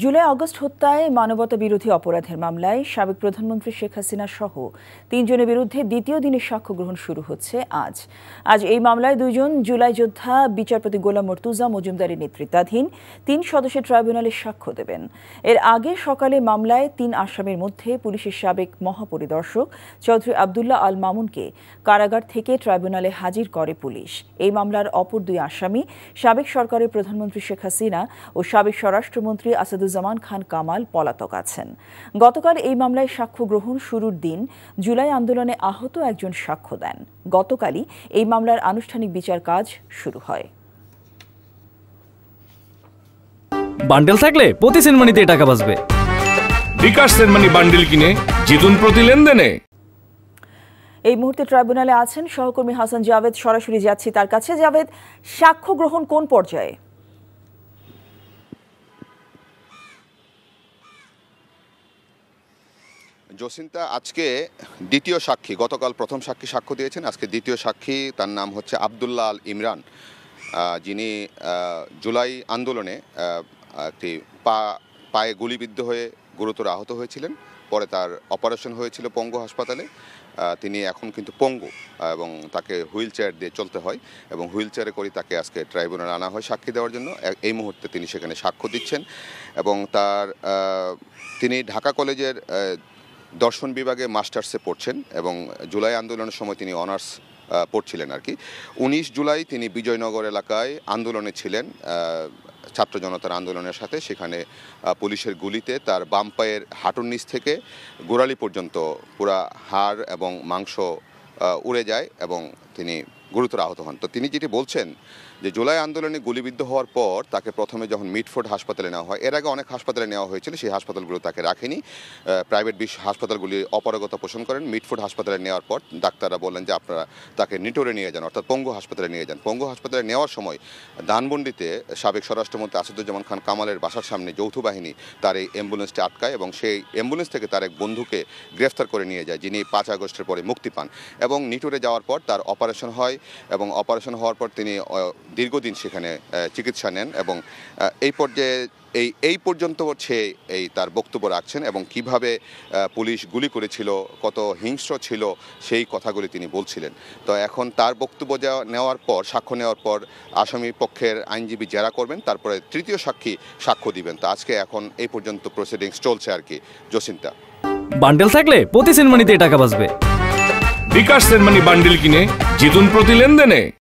July August হত্যায় মানবতা বিরোধী অপরাধের মামলায় সাবেক প্রধানমন্ত্রী শেখ হাসিনা সহ ৩ জনের বিরুদ্ধে দ্বিতীয় দিনের সাক্ষ্য গ্রহণ শুরু হচ্ছে আজ এই মামলায় ২ জন জুলাই যোদ্ধা বিচারপতি গোলাম মর্তুজা মজুমদারের নেতৃত্বাধীন ৩ সদস্যের ট্রাইব্যুনালে সাক্ষ্য দেবেন। এর আগে সকালে মামলায় ৩ আসামির মধ্যে পুলিশের সাবেক মহাপরিদর্শক চৌধুরী আবদুল্লাহ আল মামুনকে কারাগার থেকে ট্রাইব্যুনালে হাজির করে পুলিশ। এই মামলার অপর 2 আসামি সাবেক সরকারের প্রধানমন্ত্রী শেখ হাসিনা ও সাবেক স্বরাষ্ট্রমন্ত্রী আসাদুজ্জামান খান কামাল পলাতক আছেন। গতকাল এই মামলায় সাক্ষ্য গ্রহণ শুরুর দিন জুলাই আন্দোলনে আহত একজন সাক্ষ্য দেন। গতকালই এই মামলার আনুষ্ঠানিক বিচার কাজ শুরু হয়। বান্ডেল থাকলে প্রতি সেনমানিতে টাকা বাঁচবে। বিকাশ সেনমানি বান্ডেল কিনে জিতুন প্রতি লেনদেনে। এই মুহূর্তে ট্রাইব্যুনালে আছেন সহকর্মী হাসান জাভেদ, সরাসরি যাচ্ছি তার কাছে। জাভেদ, সাক্ষ্য গ্রহণ কোন পর্যায়ে? জসিন্তা, আজকে দ্বিতীয় সাক্ষী, গতকাল প্রথম সাক্ষী সাক্ষ্য দিয়েছেন, আজকে দ্বিতীয় সাক্ষী। তার নাম হচ্ছে আবদুল্লাহ আল ইমরান, যিনি জুলাই আন্দোলনে একটি পায়ে গুলিবিদ্ধ হয়ে গুরুতর আহত হয়েছিলেন। পরে তার অপারেশন হয়েছিল পঙ্গু হাসপাতালে। তিনি এখন কিন্তু পঙ্গু এবং তাকে হুইল চেয়ার দিয়ে চলতে হয় এবং হুইল চেয়ারে করে তাকে আজকে ট্রাইব্যুনালে আনা হয় সাক্ষী দেওয়ার জন্য। এই মুহূর্তে তিনি সেখানে সাক্ষ্য দিচ্ছেন এবং তিনি ঢাকা কলেজের দর্শন বিভাগে মাস্টার্সে পড়ছেন এবং জুলাই আন্দোলনের সময় তিনি অনার্স পড়ছিলেন আর কি। 19 জুলাই তিনি বিজয়নগর এলাকায় আন্দোলনে ছিলেন, ছাত্র জনতার আন্দোলনের সাথে। সেখানে পুলিশের গুলিতে তার বাম পায়ের হাঁটুর নিচ থেকে গোড়ালি পর্যন্ত পুরা হাড় এবং মাংস উড়ে যায় এবং তিনি গুরুতর আহত হন। তো তিনি যেটি বলছেন যে জুলাই আন্দোলনে গুলিবিদ্ধ হওয়ার পর তাকে প্রথমে যখন মিটফোর্ড হাসপাতালে নেওয়া হয়, এর আগে অনেক হাসপাতালে নেওয়া হয়েছিল, সেই হাসপাতালগুলো তাকে রাখেনি। প্রাইভেট হাসপাতালগুলি অপারগতা পোষণ করেন। মিটফোর্ড হাসপাতালে নেওয়ার পর ডাক্তাররা বললেন যে আপনারা তাকে নিটোরে নিয়ে যান, অর্থাৎ পঙ্গু হাসপাতালে নিয়ে যান। পঙ্গু হাসপাতালে নেওয়ার সময় ধানমন্ডিতে সাবেক স্বরাষ্ট্রমন্ত্রী আসাদুজ্জামান খান কামালের বাসার সামনে যৌথ বাহিনী তার এই অ্যাম্বুলেন্সটি আটকায় এবং সেই অ্যাম্বুলেন্স থেকে তার এক বন্ধুকে গ্রেফতার করে নিয়ে যায়, যিনি 5 আগস্টের পরে মুক্তি পান। এবং নিটোরে যাওয়ার পর তার অপারেশন হয় এবং অপারেশন হওয়ার পর তিনি দীর্ঘদিন সেখানে চিকিৎসা নেন এবং এই পর্যায়ে এই পর্যন্ত সে তার বক্তব্য রাখছেন এবং কিভাবে পুলিশ গুলি করেছিল, কত হিংস্র ছিল, সেই কথাগুলি তিনি বলছিলেন। তো এখন তার বক্তব্য নেওয়ার পর, সাক্ষ্য নেওয়ার পর আসামি পক্ষের আইনজীবী জেরা করবেন, তারপরে তৃতীয় সাক্ষী সাক্ষ্য দিবেন। তো আজকে এখন এই পর্যন্ত প্রসিডিংস চলছে আর কি। জসিন্তা, বান্ডেল থাকলে প্রতি সেনমানিতে টাকা বাঁচবে। বিকাশ সেনমানি বান্ডেল কিনে জিতুন প্রতি লেনদেনে।